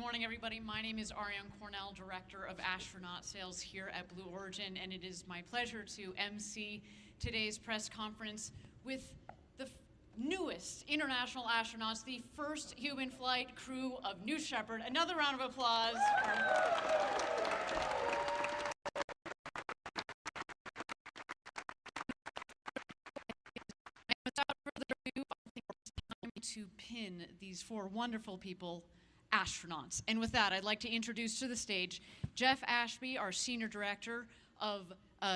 morning, everybody. My name is Ariane Cornell, Director of Astronaut Sales here at Blue Origin, and it is my pleasure to MC today's press conference with the newest international astronauts, the first human flight crew of New Shepard. Another round of applause. And without further ado, I think it's time to pin these four wonderful people, astronauts. And with that, I'd like to introduce to the stage Jeff Ashby, our Senior Director of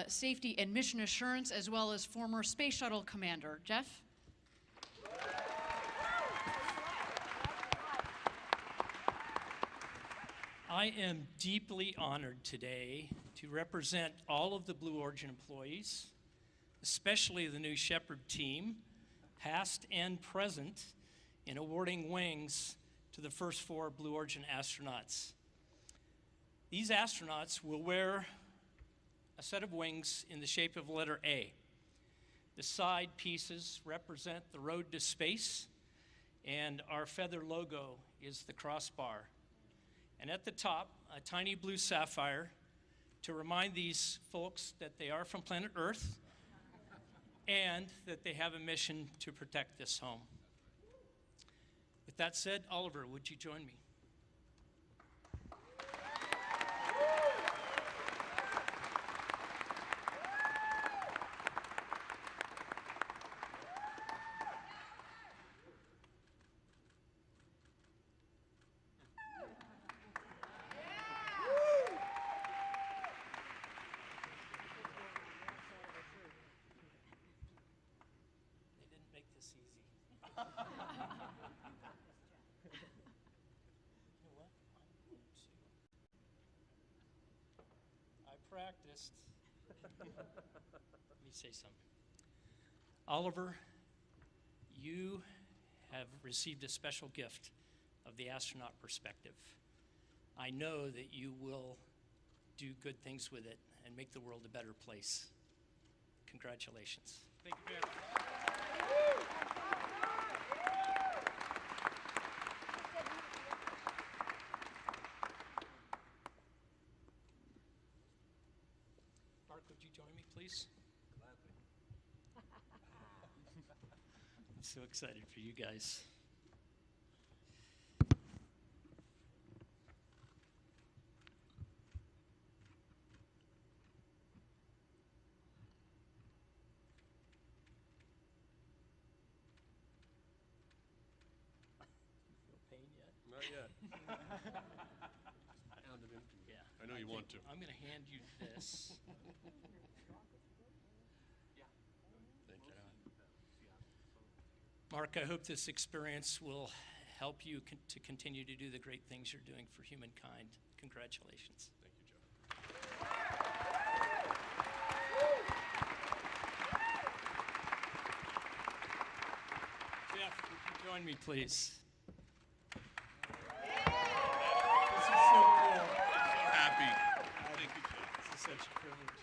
Safety and Mission Assurance, as well as former Space Shuttle Commander. Jeff? I am deeply honored today to represent all of the Blue Origin employees, especially the New Shepard team, past and present, in awarding wings to the first four Blue Origin astronauts. These astronauts will wear a set of wings in the shape of the letter A. The side pieces represent the road to space, and our feather logo is the crossbar. And at the top, a tiny blue sapphire to remind these folks that they are from planet Earth and that they have a mission to protect this home. With that said, Oliver, would you join me? Practiced. Let me say something. Oliver, you have received a special gift of the astronaut perspective. I know that you will do good things with it and make the world a better place. Congratulations. Thank you very much. Would you join me, please? Gladly. I'm so excited for you guys. You feel pain yet? Not yet. Pound it into me. Yeah. I know you want to. I'm going to hand you this. Mark, I hope this experience will help you to continue to do the great things you're doing for humankind. Congratulations. Thank you, Jeff. Jeff, would you join me, please? Yeah. This is so cool. So happy. Thank you, Jeff. This is such a privilege.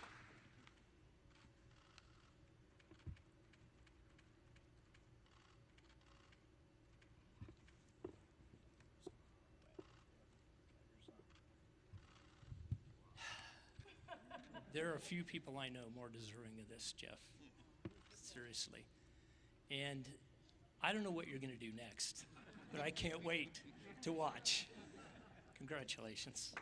There are a few people I know more deserving of this, Jeff. Seriously. And I don't know what you're going to do next, but I can't wait to watch. Congratulations.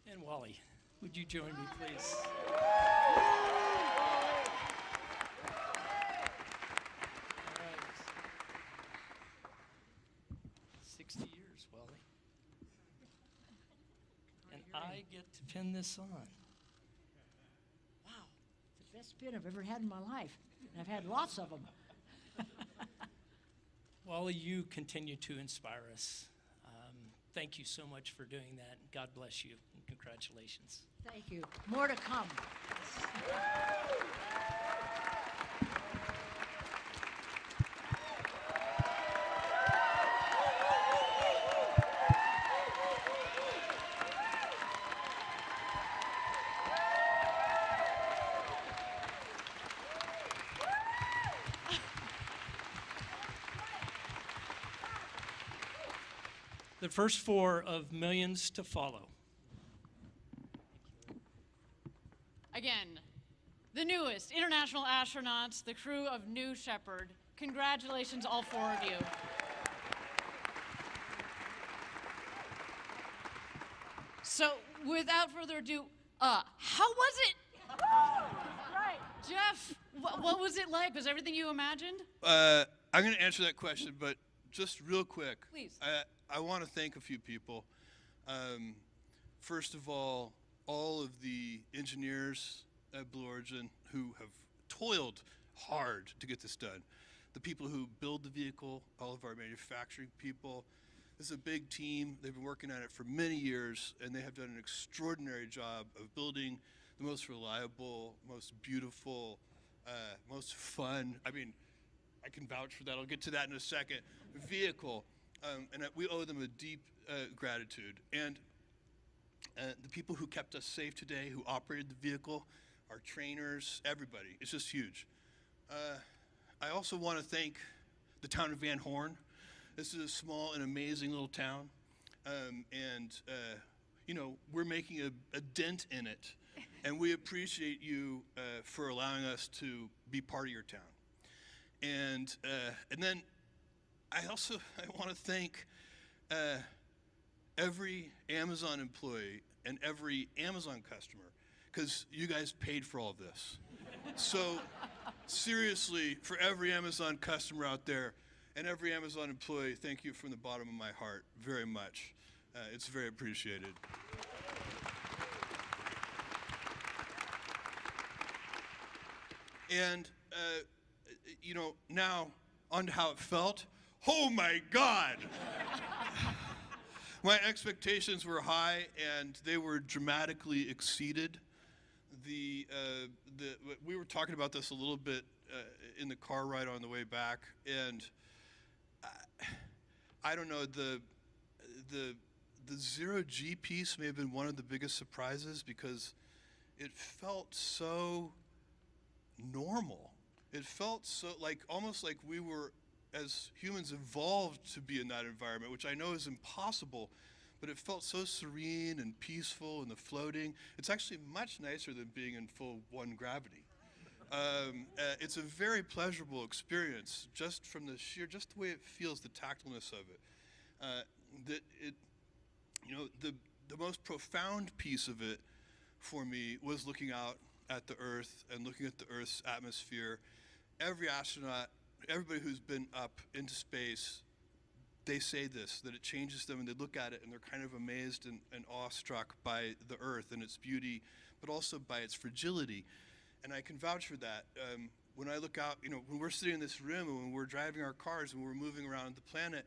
And Wally, would you join me, please? 60 years, Wally. And I get to pin this on. Wow, it's the best pin I've ever had in my life. And I've had lots of them. Wally, you continue to inspire us. Thank you so much for doing that. God bless you, and congratulations. Thank you. More to come. the first 4 of millions to follow. Again, the newest international astronauts, the crew of New Shepard. Congratulations, all 4 of you. So, without further ado, how was it? Right. Jeff, what was it like? Was everything you imagined? I'm going to answer that question, but just real quick. Please. I want to thank a few people. First of all of the engineers at Blue Origin who have toiled hard to get this done. The people who build the vehicle, all of our manufacturing people. This is a big team. They've been working on it for many years, and they have done an extraordinary job of building the most reliable, most beautiful, most fun. I mean, I can vouch for that. I'll get to that in a second. Vehicle, and we owe them a deep gratitude. And the people who kept us safe today, who operated the vehicle, our trainers, everybody. It's just huge. I also want to thank the town of Van Horn. This is a small and amazing little town, you know, we're making a dent in it, and we appreciate you for allowing us to be part of your town. And then I want to thank every Amazon employee and every Amazon customer, because you guys paid for all of this. So seriously, for every Amazon customer out there and every Amazon employee, thank you from the bottom of my heart very much. It's very appreciated. And, you know, now on to how it felt. Oh my God! My expectations were high, and they were dramatically exceeded. We were talking about this a little bit in the car ride on the way back, and I don't know, the zero-G piece may have been one of the biggest surprises, because it felt so normal. It felt so almost like we were, as humans, evolved to be in that environment, which I know is impossible, but it felt so serene and peaceful, and the floating. It's actually much nicer than being in full one gravity. It's a very pleasurable experience, just from the way it feels, the tactileness of it. You know, the most profound piece of it for me was looking out at the Earth and looking at the Earth's atmosphere. Every astronaut, everybody who's been up into space, they say this, that it changes them, and they look at it and they're kind of amazed and awestruck by the Earth and its beauty, but also by its fragility. And I can vouch for that. When I look out, you know, when we're sitting in this room and when we're driving our cars and we're moving around the planet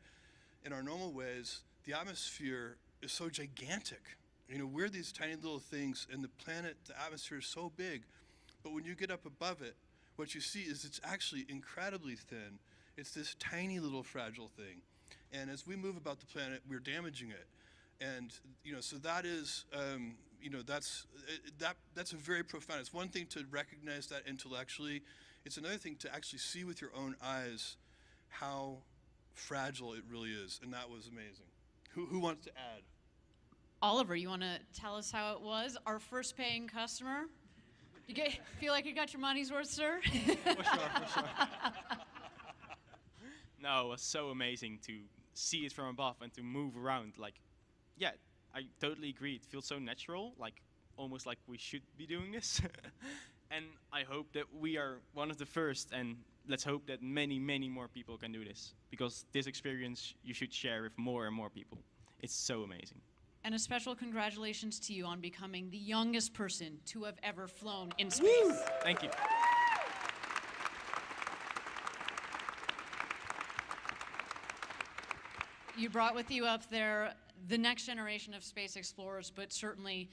in our normal ways, the atmosphere is so gigantic. You know, we're these tiny little things, and the planet, the atmosphere is so big. But when you get up above it, what you see is it's actually incredibly thin. It's this tiny little fragile thing. And as we move about the planet, we're damaging it. And, you know, so that is, you know, that's a very profound. It's one thing to recognize that intellectually. It's another thing to actually see with your own eyes how fragile it really is. And that was amazing. Who wants to add? Oliver, you want to tell us how it was? Our first paying customer? Feel like you got your money's worth, sir? For sure. No, it was so amazing to see it from above and to move around. Like, yeah, I totally agree. It feels so natural, like almost like we should be doing this. And I hope that we are one of the first, and let's hope that many, many more people can do this, because this experience you should share with more and more people. It's so amazing. And a special congratulations to you on becoming the youngest person to have ever flown in space. Woo! Thank you. You brought with you up there the next generation of space explorers, but certainly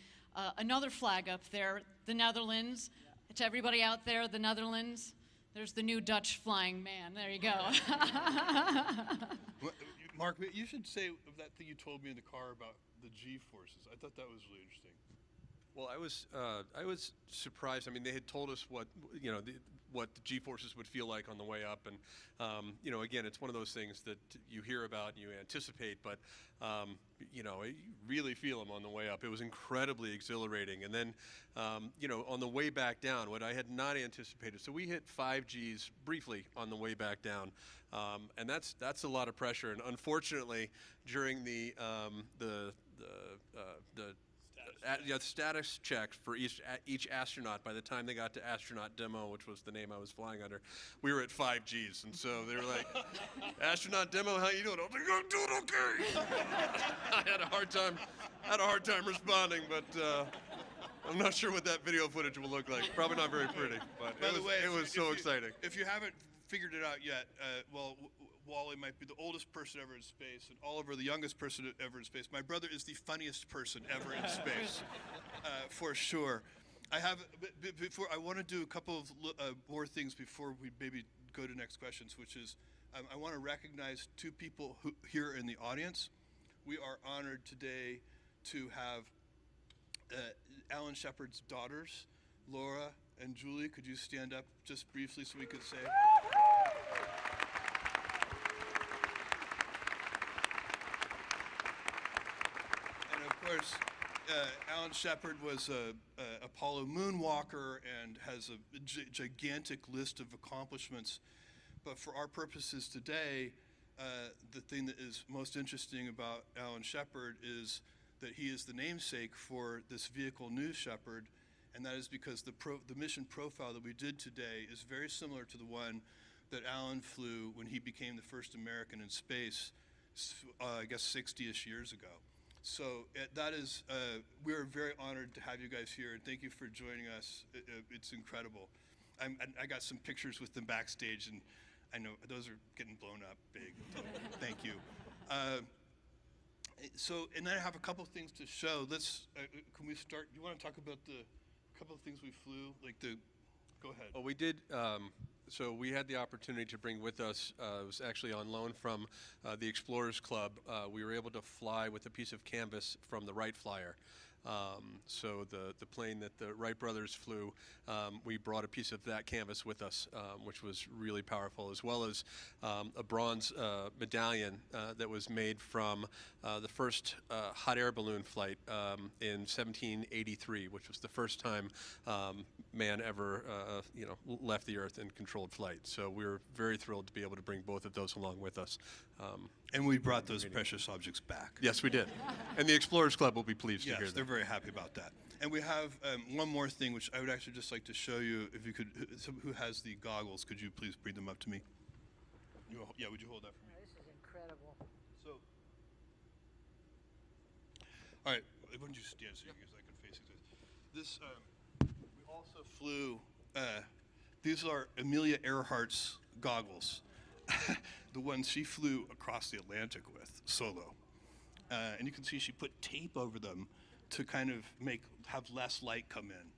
another flag up there, the Netherlands. Yeah. To everybody out there, the Netherlands, there's the new Dutch flying man. There you go. Mark, you should say that thing you told me in the car about the G-forces. I thought that was really interesting. Well, I was surprised. I mean, they had told us what, you know, what the G-forces would feel like on the way up. And, again, it's one of those things that you hear about and you anticipate, but, you really feel them on the way up. It was incredibly exhilarating. And then, on the way back down, what I had not anticipated, so we hit 5 Gs briefly on the way back down. And that's a lot of pressure. And unfortunately, during the status check for each astronaut, by the time they got to astronaut demo, which was the name I was flying under, we were at 5 Gs. And so they were like, astronaut demo, how you doing? I was like, I'm doing okay. I had a hard time responding, but I'm not sure what that video footage will look like. Probably not very pretty, but it was so exciting. If you haven't figured it out yet, Wally might be the oldest person ever in space, and Oliver the youngest person ever in space. My brother is the funniest person ever in space, for sure. I want to do a couple of more things before we maybe go to next questions, which is I want to recognize 2 people here in the audience. We are honored today to have Alan Shepard's daughters, Laura and Julie. Could you stand up just briefly so we could say? And of course, Alan Shepard was a Apollo moonwalker and has a gigantic list of accomplishments. But for our purposes today, the thing that is most interesting about Alan Shepard is that he is the namesake for this vehicle, New Shepard, and that is because the mission profile that we did today is very similar to the one that Alan flew when he became the first American in space, I guess 60-ish years ago. So we're very honored to have you guys here, and thank you for joining us. It's incredible. I got some pictures with them backstage, and I know those are getting blown up big. Thank you. And then I have a couple things to show. Can we start? Do you want to talk about the couple of things we flew? Go ahead. Well, we did. So we had the opportunity to bring with us, it was actually on loan from the Explorers Club. We were able to fly with a piece of canvas from the Wright Flyer. So the plane that the Wright brothers flew, we brought a piece of that canvas with us, which was really powerful, as well as a bronze medallion that was made from the first hot air balloon flight in 1783, which was the first time man ever left the Earth in controlled flight. So we were very thrilled to be able to bring both of those along with us. And we brought those precious objects back. Yes, we did. And the Explorers Club will be pleased to hear that. Yes, they're very happy about that. And we have one more thing, which I would actually just like to show you. If you could, who has the goggles, could you please bring them up to me? Would you hold that for me? This is incredible. So, all right, why don't you stand so you guys I can face it. This, we also flew, these are Amelia Earhart's goggles. The ones she flew across the Atlantic with, solo. And you can see she put tape over them to kind of have less light come in,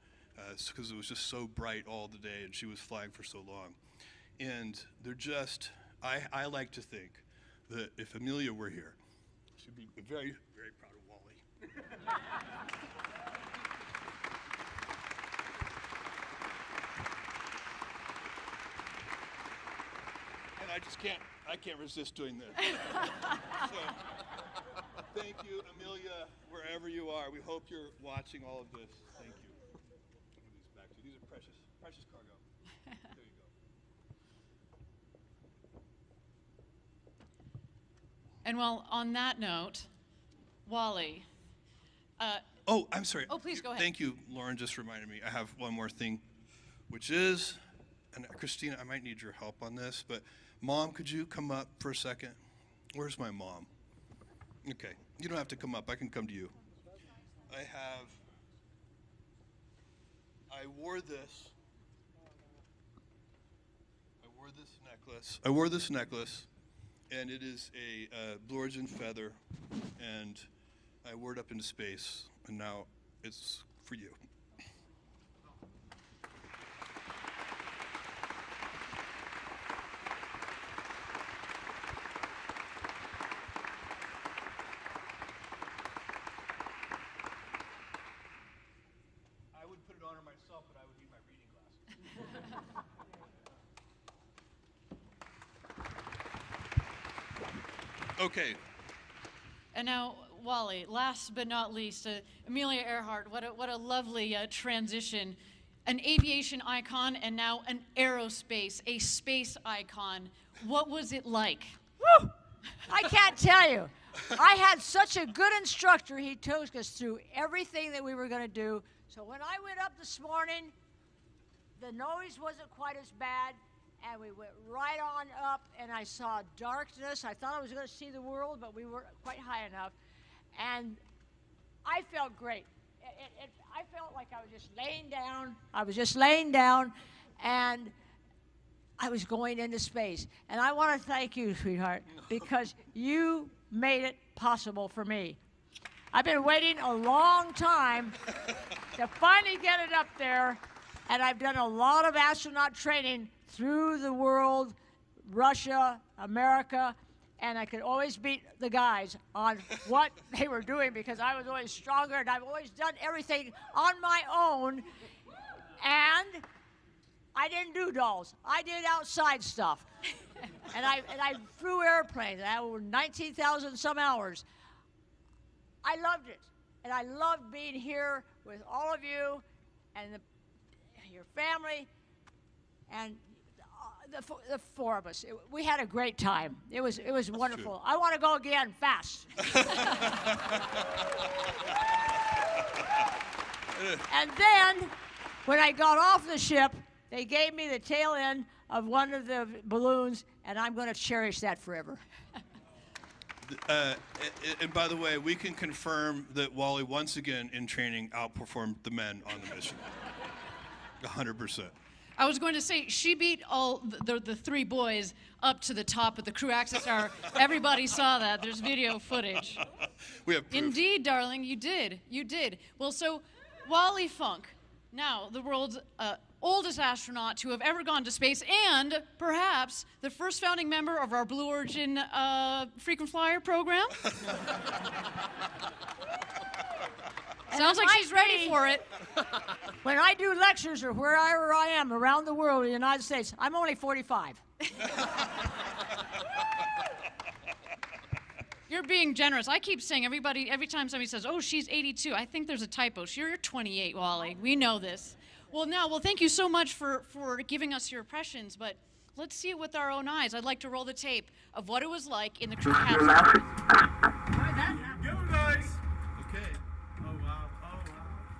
because it was just so bright all the day and she was flying for so long. And they're just, I like to think that if Amelia were here, she'd be very, very proud of Wally. And I can't resist doing this. So, thank you, Amelia, wherever you are. We hope you're watching all of this. Thank you. I'll give these back to you. These are precious cargo. There you go. And well, on that note, Wally. Oh, I'm sorry. Oh, please go ahead. Thank you, Lauren. Just reminded me. I have one more thing, which is, and Christina, I might need your help on this, but Mom, could you come up for a second? Where's my mom? Okay, you don't have to come up. I can come to you. I wore this necklace, and it is a Blue Origin feather, and I wore it up into space, and now it's for you. I would put it on her myself, but I would need my reading glasses. Okay. And now, Wally, last but not least, Amelia Earhart, what a lovely transition. An aviation icon and now an aerospace, a space icon. What was it like? Woo! I can't tell you. I had such a good instructor. He took us through everything that we were going to do. So when I went up this morning, the noise wasn't quite as bad, and we went right on up, and I saw darkness. I thought I was going to see the world, but we weren't quite high enough. And I felt great. I felt like I was just laying down. I was just laying down, and I was going into space. And I want to thank you, sweetheart, because you made it possible for me. I've been waiting a long time to finally get it up there, and I've done a lot of astronaut training through the world, Russia, America, and I could always beat the guys on what they were doing because I was always stronger, and I've always done everything on my own, and I didn't do dolls. I did outside stuff. and I flew airplanes. I had over 19,000 some hours. I loved it. And I loved being here with all of you and your family and the four of us. We had a great time. It was wonderful. I want to go again fast. And then when I got off the ship, they gave me the tail end of one of the balloons, and I'm going to cherish that forever. And by the way, we can confirm that Wally, once again in training, outperformed the men on the mission. 100%. I was going to say, she beat all the three boys up to the top of the crew access tower. Everybody saw that. There's video footage. We have proof. Indeed, darling, you did. You did. Well, so Wally Funk, now the world's oldest astronaut to have ever gone to space, and perhaps the first founding member of our Blue Origin frequent flyer program. Sounds like she's ready for it. When I do lectures or wherever I am around the world in the United States, I'm only 45. You're being generous. I keep saying every time somebody says, oh, she's 82, I think there's a typo. You're 28, Wally. We know this. Well, thank you so much for giving us your impressions, but let's see it with our own eyes. I'd like to roll the tape of what it was like in the crew capsule. Go, guys! Okay. Oh, wow. Oh, wow.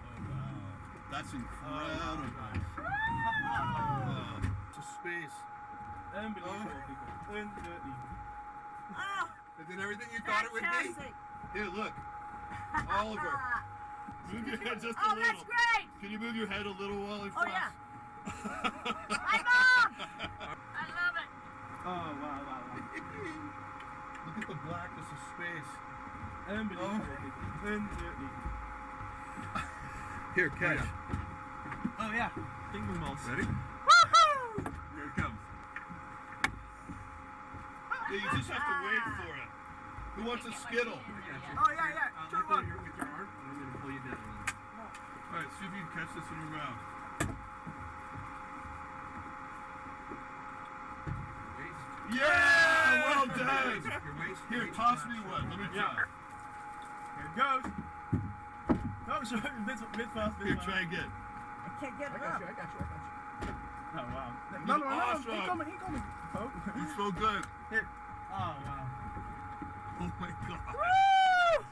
Oh, wow. That's incredible. To space. Unbelievable. Is it everything you thought it would be? Here, look. Oliver. Move your head just a little. That's great! Can you move your head a little, Wally? Oh, yeah. Hi, Mom! I love it. Oh, wow. Look at the blackness of space. Unbelievable. Here, catch. Oh, yeah. Finger balls. Ready? Woohoo! Here it comes. Yeah, you just have to wait for it. Who wants a Skittle? Oh, yeah. Turn one. With your arm, and I'm going to pull you down. All right, see if you can catch this in your mouth. Yeah! Well done! Here, toss me one. Let me try. Here it goes. No, sorry. Mid-fast. Here, try again. I can't get it up. I got you. Oh, wow. No, awesome. He coming. Oh. You so good. Here. Oh, wow. Oh my God. Woo!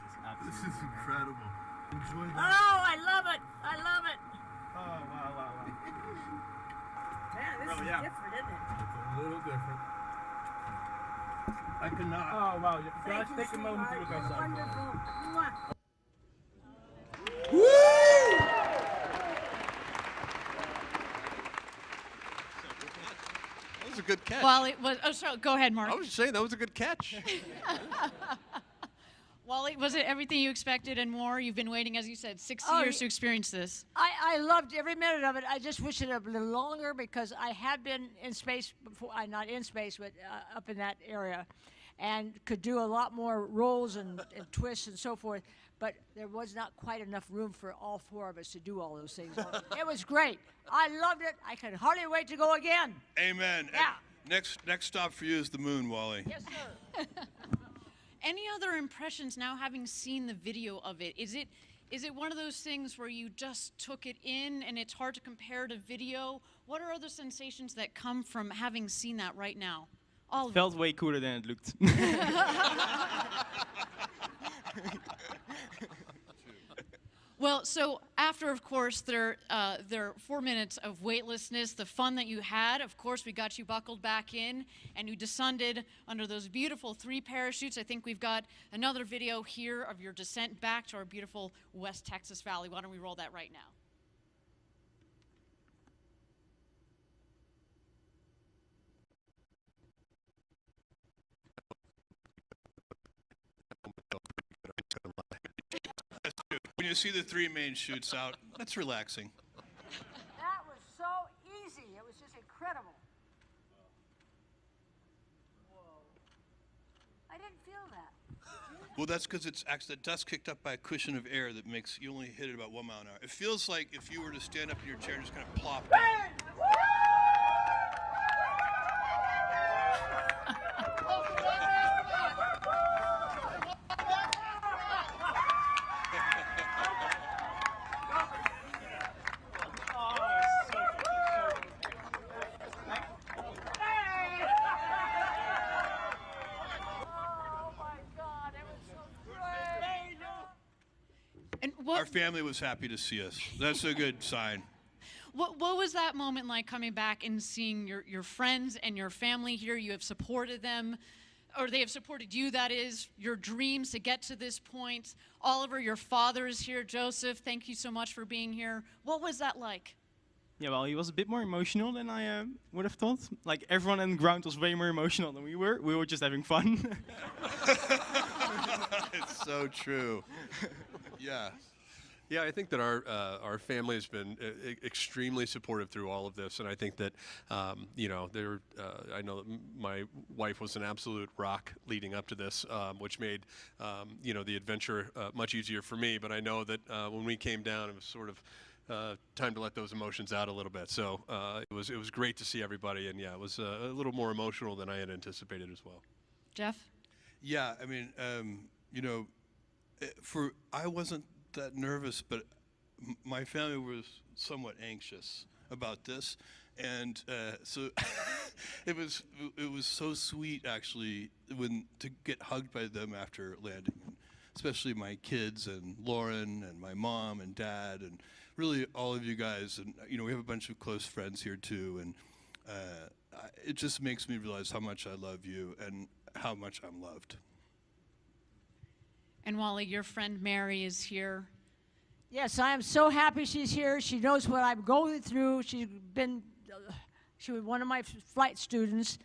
This is incredible. Enjoy Oh, that. I love it. I love it. Oh, wow. Man, this Oh, is yeah. different, isn't it? It's a little different. I cannot. Oh, wow. Guys, Thank you, take a moment to look sweetheart. outside. Wonderful. Mwah. That was a good catch. Well, it was. Oh, sorry. Go ahead, Mark. I was just saying that was a good catch. Wally, was it everything you expected and more? You've been waiting, as you said, 6 Oh, years to experience this. I loved every minute of it. I just wish it a little longer because I had been in space before. Not in space, but up in that area, and could do a lot more rolls and twists and so forth. But there was not quite enough room for all four of us to do all those things. It was great. I loved it. I could hardly wait to go again. Amen. Yeah. Next stop for you is the moon, Wally. Yes, sir. Any other impressions now having seen the video of it? Is it one of those things where you just took it in and it's hard to compare to video? What are other sensations that come from having seen that right now? Oliver. Felt way cooler than it looked. Well, so after, of course, their 4 minutes of weightlessness, the fun that you had, of course, we got you buckled back in, and you descended under those beautiful 3 parachutes. I think we've got another video here of your descent back to our beautiful West Texas Valley. Why don't we roll that right now? When you see the 3 main chutes out, that's relaxing. That was so easy. It was just incredible. Whoa. I didn't feel that. Well, that's because it's actually the dust kicked up by a cushion of air that makes you only hit it about 1 mile an hour. It feels like if you were to stand up in your chair and just kind of plop down. Our family was happy to see us. That's a good sign. What was that moment like coming back and seeing your friends and your family here? You have supported them, or they have supported you, that is, your dreams to get to this point. Oliver, your father is here. Joseph, thank you so much for being here. What was that like? Yeah, well, he was a bit more emotional than I would have thought. Like, everyone on the ground was way more emotional than we were. We were just having fun. It's so true. Yeah. Yeah, I think that our family has been extremely supportive through all of this, and I think that you know, I know that my wife was an absolute rock leading up to this, which made you know, the adventure much easier for me. But I know that when we came down, it was sort of time to let those emotions out a little bit. So it was great to see everybody, and yeah, it was a little more emotional than I had anticipated as well. Jeff? Yeah, I mean, you know, I wasn't that nervous, but my family was somewhat anxious about this, and so it was so sweet actually to get hugged by them after landing, especially my kids and Lauren and my mom and dad and really all of you guys, and you know, we have a bunch of close friends here too, and it just makes me realize how much I love you and how much I'm loved. And Wally, your friend Mary is here. Yes, I am so happy she's here. She knows what I'm going through. She was one of my flight students,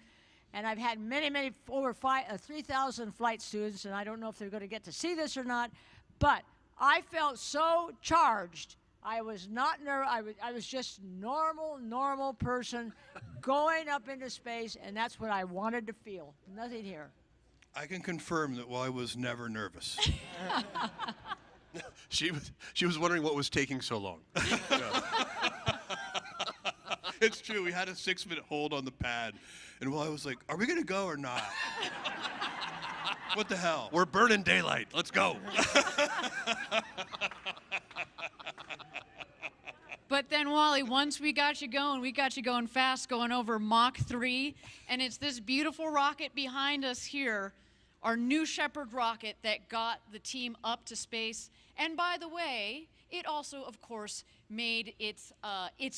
and I've had many, over 3,000 flight students, and I don't know if they're going to get to see this or not, but I felt so charged. I was not nervous. I was just normal person going up into space, and that's what I wanted to feel. Nothing here. I can confirm that Wally was never nervous. She was wondering what was taking so long. It's true. We had a 6-minute hold on the pad, and Wally was like, "Are we gonna go or not? What the hell? We're burning daylight. Let's go." But then, Wally, once we got you going fast, going over Mach 3, and it's this beautiful rocket behind us here, our new Shepard rocket that got the team up to space. And by the way, it also, of course, made its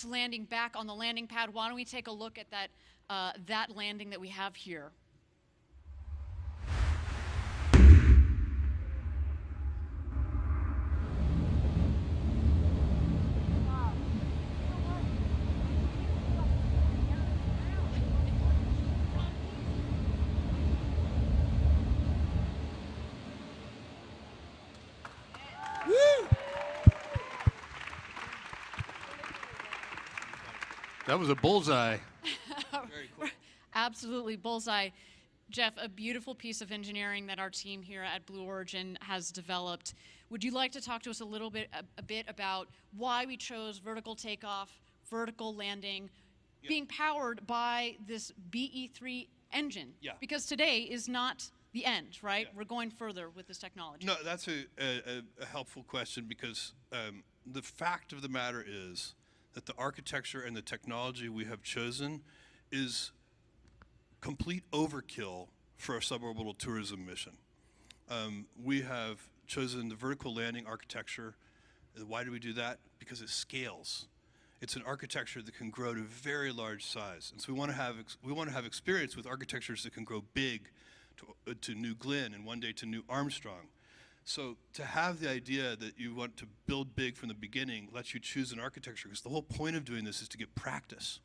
landing back on the landing pad. Why don't we take a look at that landing that we have here? That was a bullseye. Very cool. Absolutely, bullseye. Jeff, a beautiful piece of engineering that our team here at Blue Origin has developed. Would you like to talk to us a bit about why we chose vertical takeoff, vertical landing, being powered by this BE3 engine? Yeah. Because today is not the end, right? We're going further with this technology. No, that's a helpful question because the fact of the matter is that the architecture and the technology we have chosen is complete overkill for a suborbital tourism mission. We have chosen the vertical landing architecture. Why do we do that? Because it scales. It's an architecture that can grow to very large size, and so we want to have experience with architectures that can grow big to New Glenn and one day to New Armstrong. So to have the idea that you want to build big from the beginning lets you choose an architecture, because the whole point of doing this is to get practice.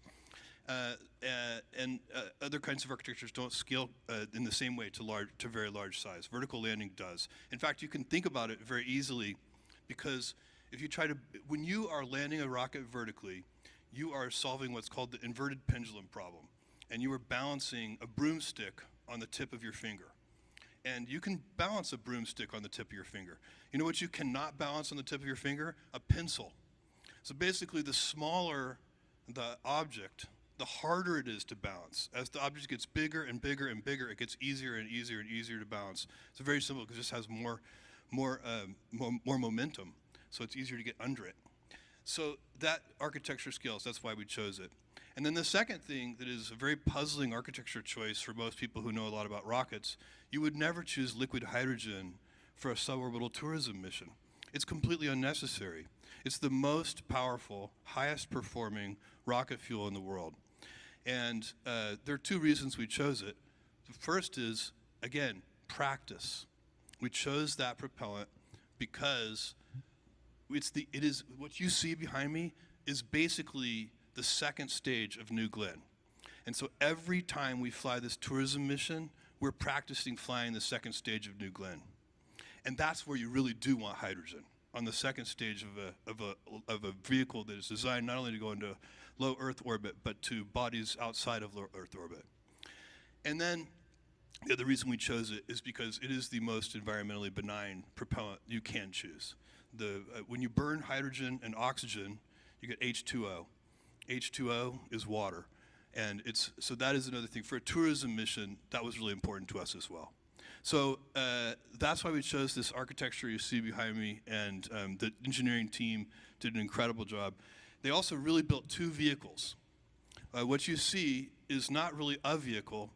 Other kinds of architectures don't scale in the same way to very large size. Vertical landing does. In fact, you can think about it very easily, because if you when you are landing a rocket vertically, you are solving what's called the inverted pendulum problem, and you are balancing a broomstick on the tip of your finger. And you can balance a broomstick on the tip of your finger. You know what you cannot balance on the tip of your finger? A pencil. So basically, the smaller the object, the harder it is to balance. As the object gets bigger and bigger and bigger, it gets easier and easier and easier to balance. It's very simple because it just has more momentum, so it's easier to get under it. So that architecture scales. That's why we chose it. And then the second thing that is a very puzzling architecture choice for most people who know a lot about rockets, you would never choose liquid hydrogen for a suborbital tourism mission. It's completely unnecessary. It's the most powerful, highest performing rocket fuel in the world. And there are two reasons we chose it. The first is, again, practice. We chose that propellant because it is what you see behind me is basically the second stage of New Glenn. And so every time we fly this tourism mission, we're practicing flying the second stage of New Glenn. And that's where you really do want hydrogen, on the second stage of a vehicle that is designed not only to go into low Earth orbit, but to bodies outside of low Earth orbit. And then the other reason we chose it is because it is the most environmentally benign propellant you can choose. When you burn hydrogen and oxygen, you get H2O. H2O is water. And so that is another thing. For a tourism mission, that was really important to us as well. So that's why we chose this architecture you see behind me, and the engineering team did an incredible job. They also really built two vehicles. What you see is not really a vehicle,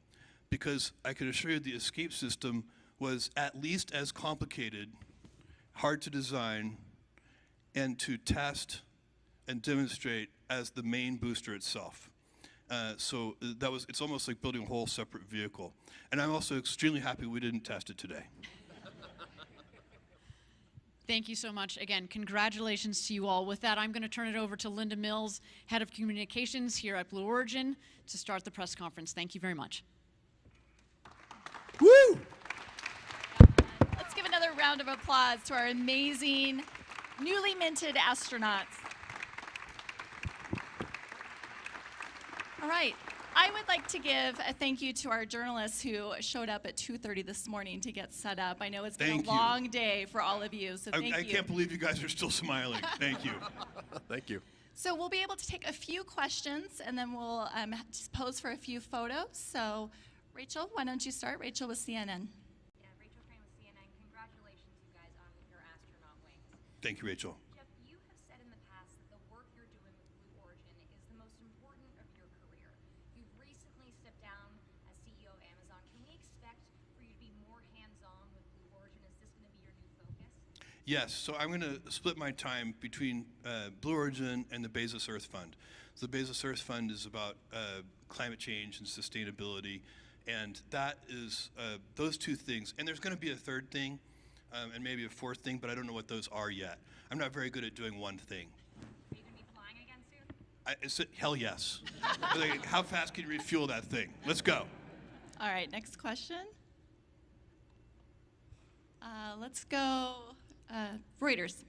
because I can assure you the escape system was at least as complicated, hard to design, and to test and demonstrate as the main booster itself. So it's almost like building a whole separate vehicle. And I'm also extremely happy we didn't test it today. Thank you so much. Again, congratulations to you all. With that, I'm going to turn it over to Linda Mills, Head of Communications here at Blue Origin, to start the press conference. Thank you very much. Woo! Let's give another round of applause to our amazing, newly minted astronauts. All right. I would like to give a thank you to our journalists who showed up at 2:30 this morning to get set up. I know it's been a long day for all of you, so thank you. I can't believe you guys are still smiling. Thank you. Thank you. So we'll be able to take a few questions, and then we'll just pose for a few photos. So, Rachel, why don't you start? Rachel with CNN. Yeah, Rachel Crane with CNN. Congratulations, you guys, on your astronaut wings. Thank you, Rachel. Jeff, you have said in the past that the work you're doing with Blue Origin is the most important of your career. You've recently stepped down as CEO of Amazon. Can we expect for you to be more hands-on with Blue Origin? Is this going to be your new focus? Yes, so I'm going to split my time between Blue Origin and the Bezos Earth Fund. So the Bezos Earth Fund is about climate change and sustainability, and that is those two things. And there's going to be a third thing and maybe a fourth thing, but I don't know what those are yet. I'm not very good at doing one thing. Are you going to be flying again soon? Hell yes. Like, how fast can you refuel that thing? Let's go. All right, next question. Let's go Reuters.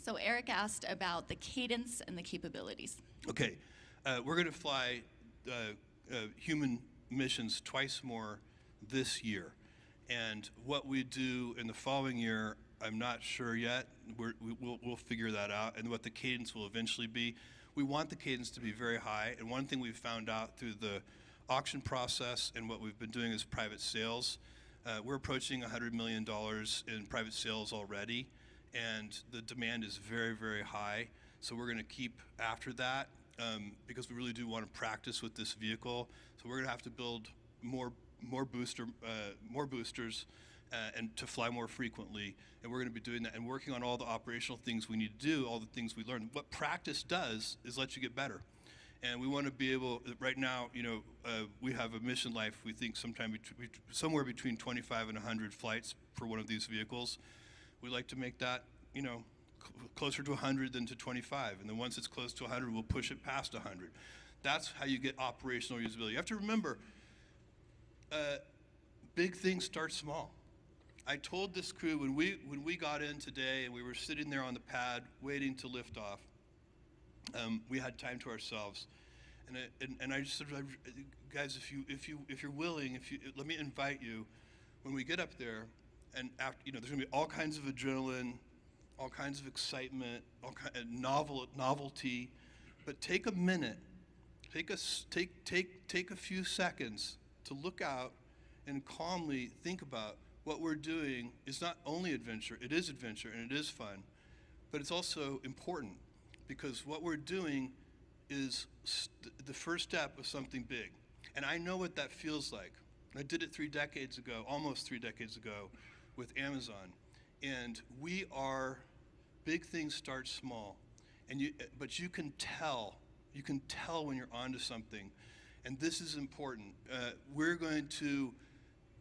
So Eric asked about the cadence and the capabilities. Okay, we're going to fly human missions twice more this year. And what we do in the following year, I'm not sure yet. We'll figure that out, and what the cadence will eventually be. We want the cadence to be very high, and one thing we've found out through the auction process and what we've been doing is private sales. We're approaching $100 million in private sales already, and the demand is very, very high. So we're going to keep after that because we really do want to practice with this vehicle. So we're going to have to build more boosters and to fly more frequently. And we're going to be doing that and working on all the operational things we need to do, all the things we learn. What practice does is let you get better. And we want to be able, right now, we have a mission life, we think somewhere between 25 and 100 flights for one of these vehicles. We like to make that, closer to 100 than to 25. And then once it's close to 100, we'll push it past 100. That's how you get operational usability. You have to remember, big things start small. I told this crew when we got in today and we were sitting there on the pad waiting to lift off, we had time to ourselves, and I just said, guys, if you're willing, let me invite you when we get up there, and after, there's gonna be all kinds of adrenaline, all kinds of excitement, novelty, but take a minute, take a few seconds to look out and calmly think about what we're doing is not only adventure, it is adventure and it is fun, but it's also important. Because what we're doing is the first step of something big. And I know what that feels like. I did it almost 3 decades ago with Amazon. And big things start small. But you can tell when you're onto something. And this is important. We're going to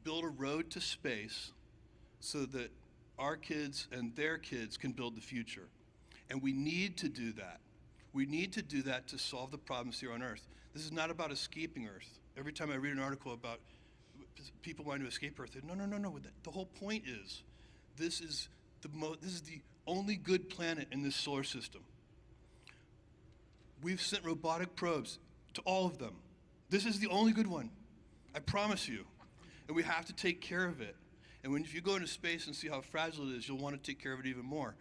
build a road to space so that our kids and their kids can build the future. And we need to do that. We need to do that to solve the problems here on Earth. This is not about escaping Earth. Every time I read an article about people wanting to escape Earth, no. The whole point is, this is the only good planet in this solar system. We've sent robotic probes to all of them. This is the only good one. I promise you. And we have to take care of it. And if you go into space and see how fragile it is, you'll want to take care of it even more.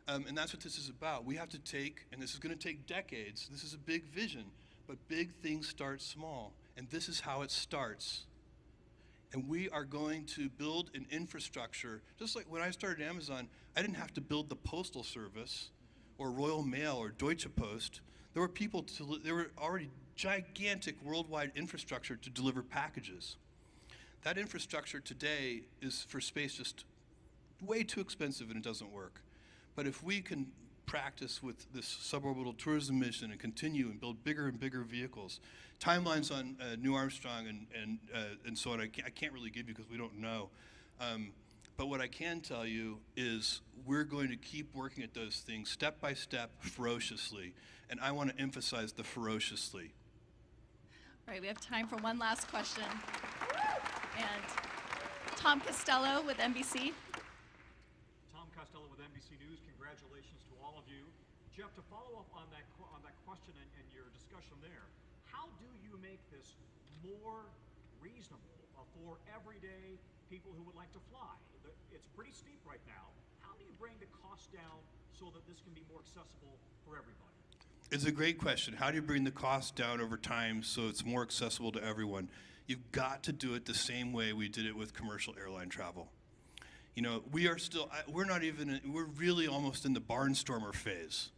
And that's what this is about. We have to and this is going to take decades. This is a big vision, but big things start small. And this is how it starts. And we are going to build an infrastructure. Just like when I started Amazon, I didn't have to build the Postal Service or Royal Mail or Deutsche Post. There were already gigantic worldwide infrastructure to deliver packages. That infrastructure today is for space just way too expensive and it doesn't work. But if we can practice with this suborbital tourism mission and continue and build bigger and bigger vehicles, timelines on Neil Armstrong and so on, I can't really give you because we don't know. But what I can tell you is we're going to keep working at those things step by step, ferociously. And I want to emphasize the ferociously. All right, we have time for one last question. And Tom Costello with NBC. Tom Costello with NBC News. Congratulations to all of you. Jeff, to follow up on that question and your discussion there, how do you make this more reasonable for everyday people who would like to fly? It's pretty steep right now. How do you bring the cost down so that this can be more accessible for everybody? It's a great question. How do you bring the cost down over time so it's more accessible to everyone? You've got to do it the same way we did it with commercial airline travel. We're really almost in the barnstormer phase,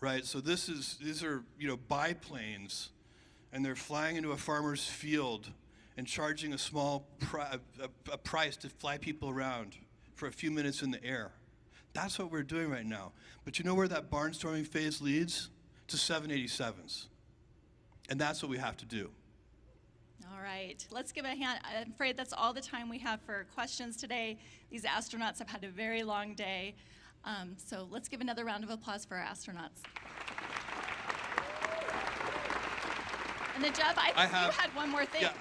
right? So these are biplanes, and they're flying into a farmer's field and charging a small price to fly people around for a few minutes in the air. That's what we're doing right now. But you know where that barnstorming phase leads? To 787s. And that's what we have to do. All right, let's give a hand. I'm afraid that's all the time we have for questions today. These astronauts have had a very long day. So let's give another round of applause for our astronauts. And then Jeff, I think you had one more thing. Yeah,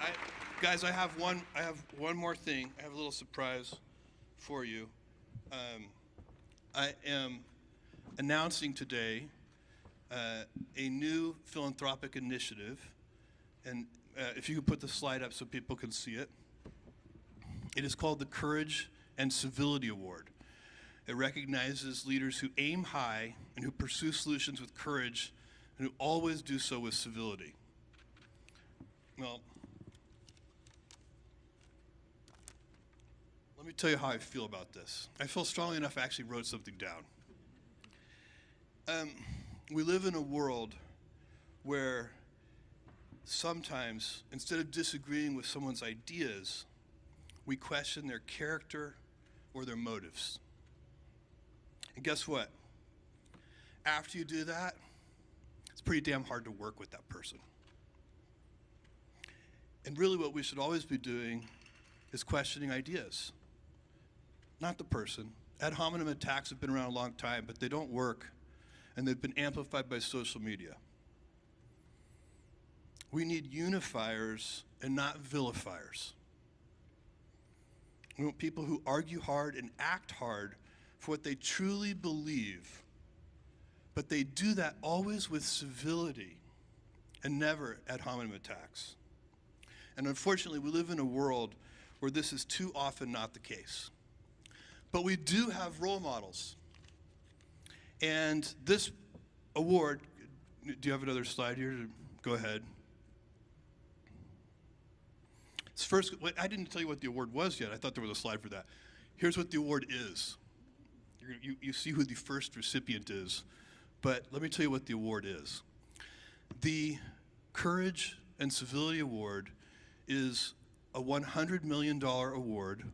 guys, I have one more thing. I have a little surprise for you. I am announcing today a new philanthropic initiative, And if you could put the slide up so people can see it. It is called the Courage and Civility Award. It recognizes leaders who aim high and who pursue solutions with courage and who always do so with civility. Well, let me tell you how I feel about this. I feel strongly enough I actually wrote something down. We live in a world where sometimes, instead of disagreeing with someone's ideas, we question their character or their motives. And guess what? After you do that, it's pretty damn hard to work with that person. And really what we should always be doing is questioning ideas, not the person. Ad hominem attacks have been around a long time, but they don't work, and they've been amplified by social media. We need unifiers and not vilifiers. We want people who argue hard and act hard for what they truly believe, but they do that always with civility and never ad hominem attacks. And unfortunately, we live in a world where this is too often not the case. But we do have role models. And this award, do you have another slide here? Go ahead. First, I didn't tell you what the award was yet. I thought there was a slide for that. Here's what the award is. You see who the first recipient is, but let me tell you what the award is. The Courage and Civility Award is a $100 million award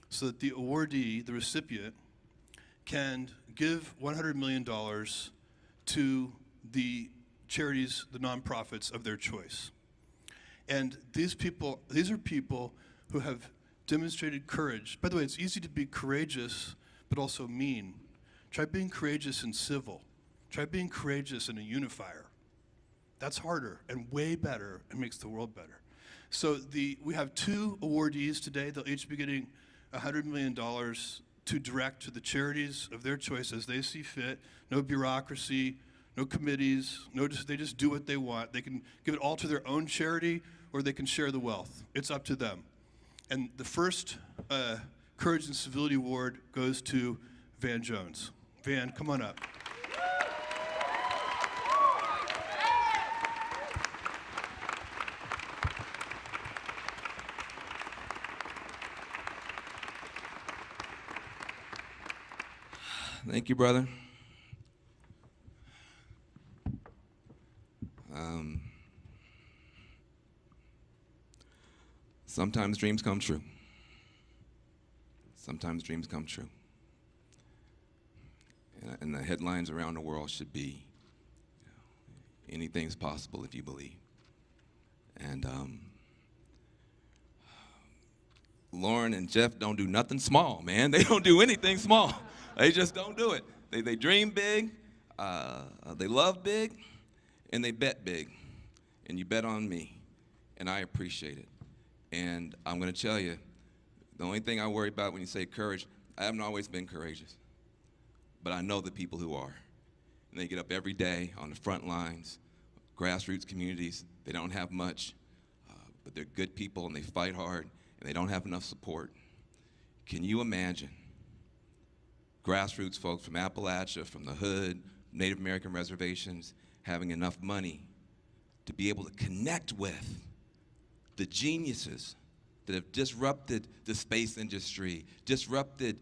so that the awardee, the recipient, can give $100 million to the charities, the nonprofits of their choice. And these are people who have demonstrated courage. By the way, it's easy to be courageous, but also mean. Try being courageous and civil. Try being courageous and a unifier. That's harder and way better and makes the world better. So we have 2 awardees today. They'll each be getting $100 million to direct to the charities of their choice as they see fit. No bureaucracy, no committees, they just do what they want. They can give it all to their own charity, or they can share the wealth. It's up to them. And the first Courage and Civility Award goes to Van Jones. Van, come on up. Thank you, brother. Sometimes dreams come true. Sometimes dreams come true. And the headlines around the world should be, anything's possible if you believe. And Lauren and Jeff don't do nothing small, man. They don't do anything small. They just don't do it. They dream big, they love big, and they bet big. And you bet on me, and I appreciate it. And I'm going to tell you, the only thing I worry about when you say courage, I haven't always been courageous. But I know the people who are. And they get up every day on the front lines, grassroots communities. They don't have much, but they're good people, and they fight hard, and they don't have enough support. Can you imagine grassroots folks from Appalachia, from the hood, Native American reservations, having enough money to be able to connect with the geniuses that have disrupted the space industry, disrupted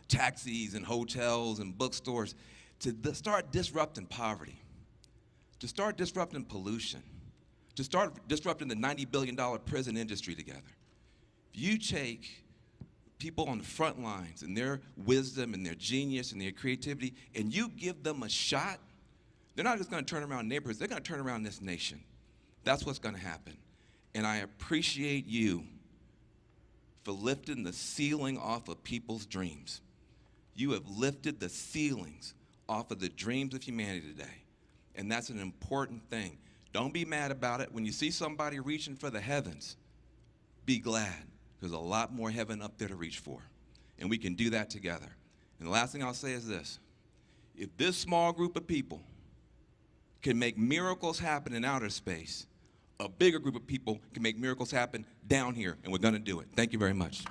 taxis and hotels and bookstores, to start disrupting poverty, to start disrupting pollution, to start disrupting the $90 billion prison industry together. If you take people on the front lines and their wisdom and their genius and their creativity, and you give them a shot, they're not just going to turn around neighborhoods, they're going to turn around this nation. That's what's going to happen. And I appreciate you for lifting the ceiling off of people's dreams. You have lifted the ceilings off of the dreams of humanity today. And that's an important thing. Don't be mad about it. When you see somebody reaching for the heavens, be glad. There's a lot more heaven up there to reach for. And we can do that together. And the last thing I'll say is this. If this small group of people can make miracles happen in outer space, a bigger group of people can make miracles happen down here, and we're going to do it. Thank you very much.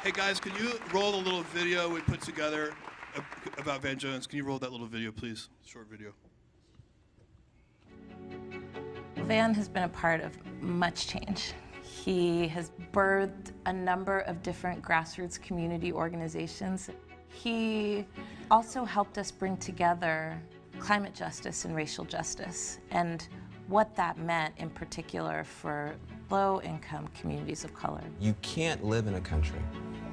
Hey guys, can you roll the little video we put together about Van Jones? Can you roll that little video, please? Short video. Van has been a part of much change. He has birthed a number of different grassroots community organizations. He also helped us bring together climate justice and racial justice, and what that meant in particular for low-income communities of color. You can't live in a country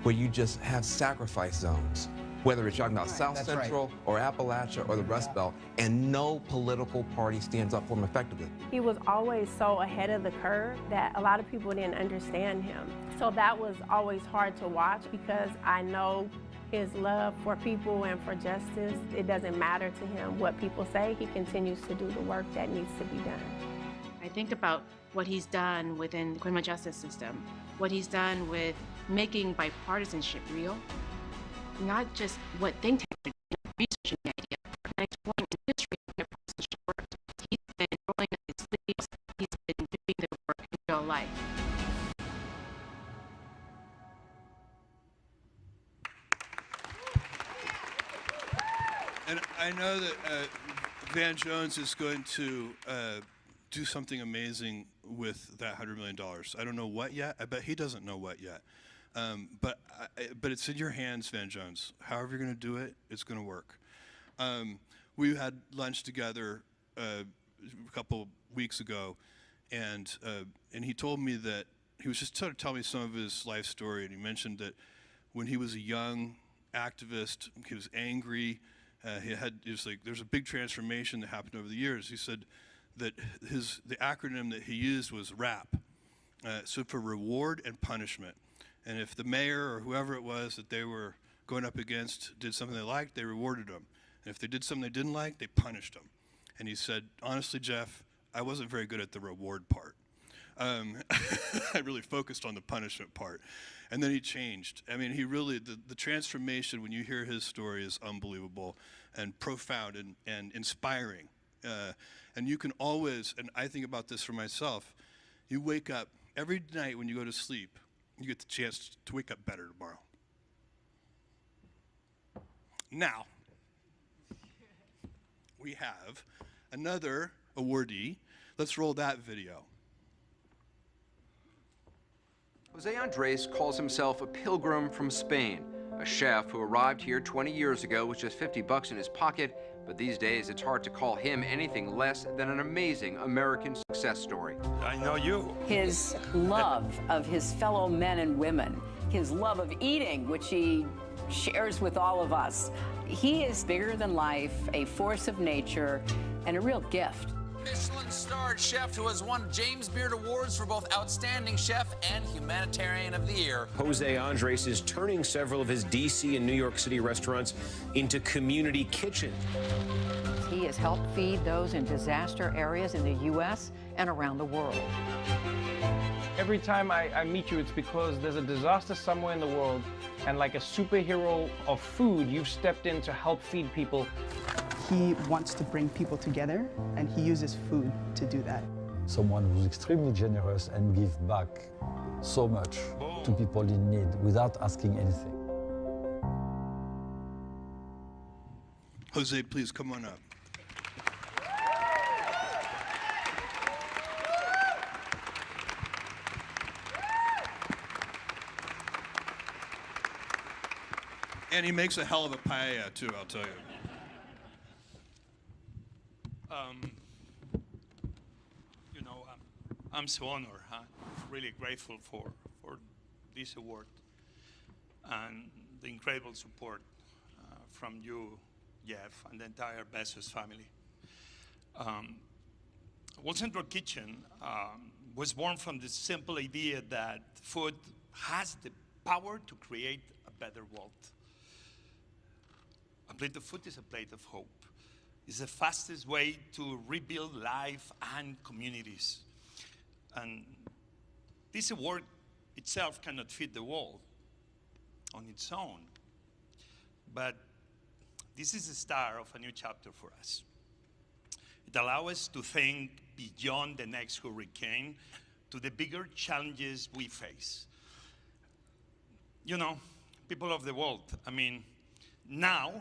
where you just have sacrifice zones, whether it's talking about South Central or Appalachia or the Rust Belt, and no political party stands up for him effectively. He was always so ahead of the curve that a lot of people didn't understand him. So that was always hard to watch, because I know his love for people and for justice. It doesn't matter to him what people say. He continues to do the work that needs to be done. I think about what he's done within the criminal justice system, what he's done with making bipartisanship real, not just what think tanks are doing, researching the idea, but exploring in history how bipartisanship works. He's been rolling up his sleeves, he's been doing the work in real life. And I know that Van Jones is going to do something amazing with that $100 million. I don't know what yet. I bet he doesn't know what yet. But it's in your hands, Van Jones. However you're going to do it, it's going to work. We had lunch together a couple weeks ago, and he told me that he was just trying to tell me some of his life story, and he mentioned that when he was a young activist, he was angry. There's a big transformation that happened over the years. He said that the acronym that he used was RAP, so for reward and punishment. And if the mayor or whoever it was that they were going up against did something they liked, they rewarded them. And if they did something they didn't like, they punished them. And he said, honestly, Jeff, I wasn't very good at the reward part. I really focused on the punishment part. And then he changed. I mean, he really, the transformation, when you hear his story, is unbelievable and profound and inspiring. And you can always, and I think about this for myself, you wake up every night when you go to sleep, you get the chance to wake up better tomorrow. Now, we have another awardee. Let's roll that video. Jose Andres calls himself a pilgrim from Spain, a chef who arrived here 20 years ago with just $50 in his pocket, but these days it's hard to call him anything less than an amazing American success story. I know you. His love of his fellow men and women, his love of eating, which he shares with all of us. He is bigger than life, a force of nature, and a real gift. Michelin-starred chef who has won James Beard Awards for both Outstanding Chef and Humanitarian of the Year. Jose Andres is turning several of his D.C. and New York City restaurants into community kitchens. He has helped feed those in disaster areas in the U.S. and around the world. Every time I meet you, it's because there's a disaster somewhere in the world, and like a superhero of food, you've stepped in to help feed people. He wants to bring people together, and he uses food to do that. Someone who's extremely generous and give back so much to people in need without asking anything. Jose, please come on up. And he makes a hell of a paella, too, I'll tell you. I'm so honored, really grateful for this award and the incredible support from you, Jeff, and the entire Bezos family. World Central Kitchen was born from the simple idea that food has the power to create a better world. A plate of food is a plate of hope. It's the fastest way to rebuild life and communities. And this award itself cannot feed the world on its own. But This is the start of a new chapter for us. It allows us to think beyond the next hurricane to the bigger challenges we face. You know, people of the world, I mean, now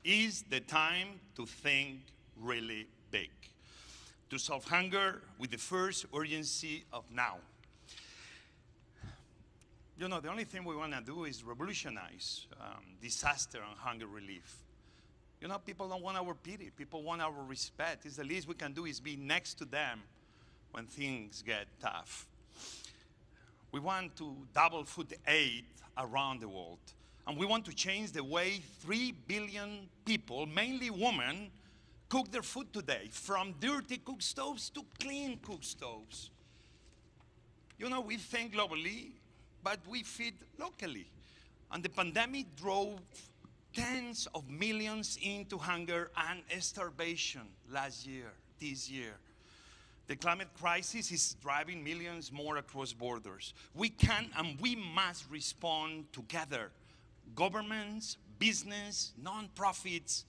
is the time to think really big, to solve hunger with the first urgency of now. You know, the only thing we want to do is revolutionize disaster and hunger relief. You know, people don't want our pity. People want our respect. It's the least we can do is be next to them when things get tough. We want to double food aid around the world. And we want to change the way 3 billion people, mainly women, cook their food today, from dirty cook stoves to clean cook stoves. You know, we think globally, but we feed locally. And the pandemic drove tens of millions into hunger and starvation this year. The climate crisis is driving millions more across borders. We can and we must respond together. Governments, business, non-profits,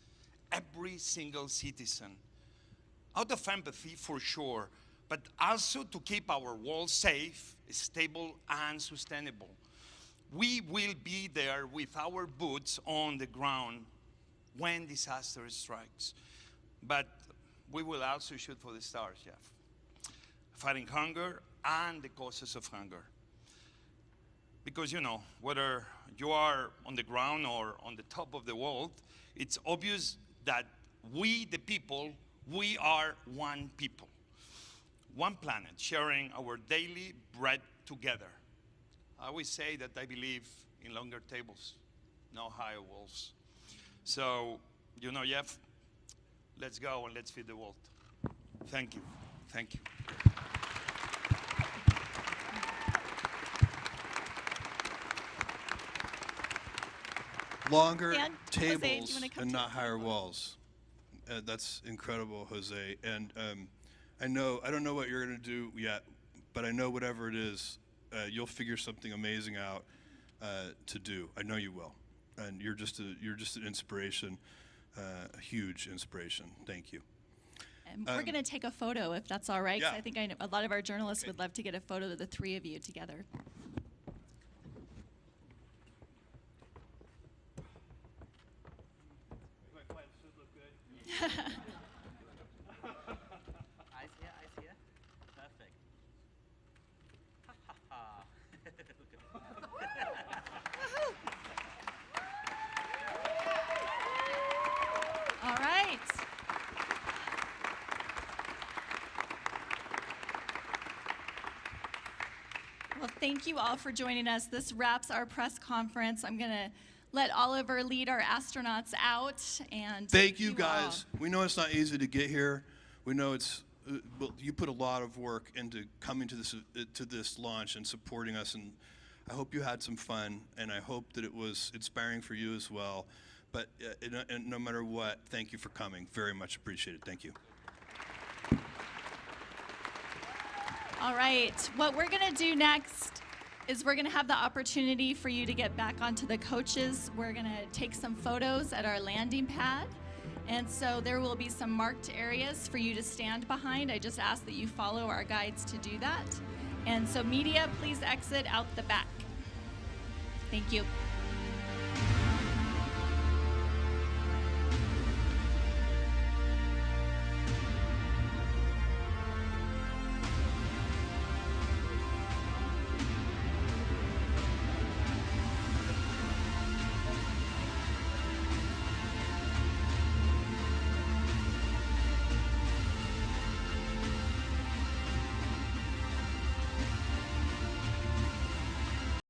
every single citizen. Out of empathy, for sure, but also to keep our world safe, stable, and sustainable. We will be there with our boots on the ground when disaster strikes. But we will also shoot for the stars, Jeff. Fighting hunger and the causes of hunger. Because, you know, whether you are on the ground or on the top of the world, it's obvious that we, the people, we are one people. One planet, sharing our daily bread together. I always say that I believe in longer tables, no higher walls. So, you know, Jeff, let's go and let's feed the world. Thank you. Thank you. Longer And tables Jose, do you wanna come and to not the higher walls. That's incredible, Jose. And I don't know what you're going to do yet, but I know whatever it is, you'll figure something amazing out to do. I know you will. And you're just an inspiration, a huge inspiration. Thank you. And we're going to take a photo, if that's all right. 'Cause Yeah. I think a lot of our journalists would love to get a photo of the three of you together. Eyes here. Perfect. All right. Well, thank you all for joining us. This wraps our press conference. I'm going to let Oliver lead our astronauts out. And Thank you, guys. We know it's not easy to get here. We know it's you put a lot of work into coming to this launch and supporting us, and I hope you had some fun, and I hope that it was inspiring for you as well. But no matter what, thank you for coming. Very much appreciated. Thank you. All right, what we're gonna do next is we're gonna have the opportunity for you to get back onto the coaches. We're gonna take some photos at our landing pad. And so there will be some marked areas for you to stand behind. I just ask that you follow our guides to do that. And so media, please exit out the back. Thank you.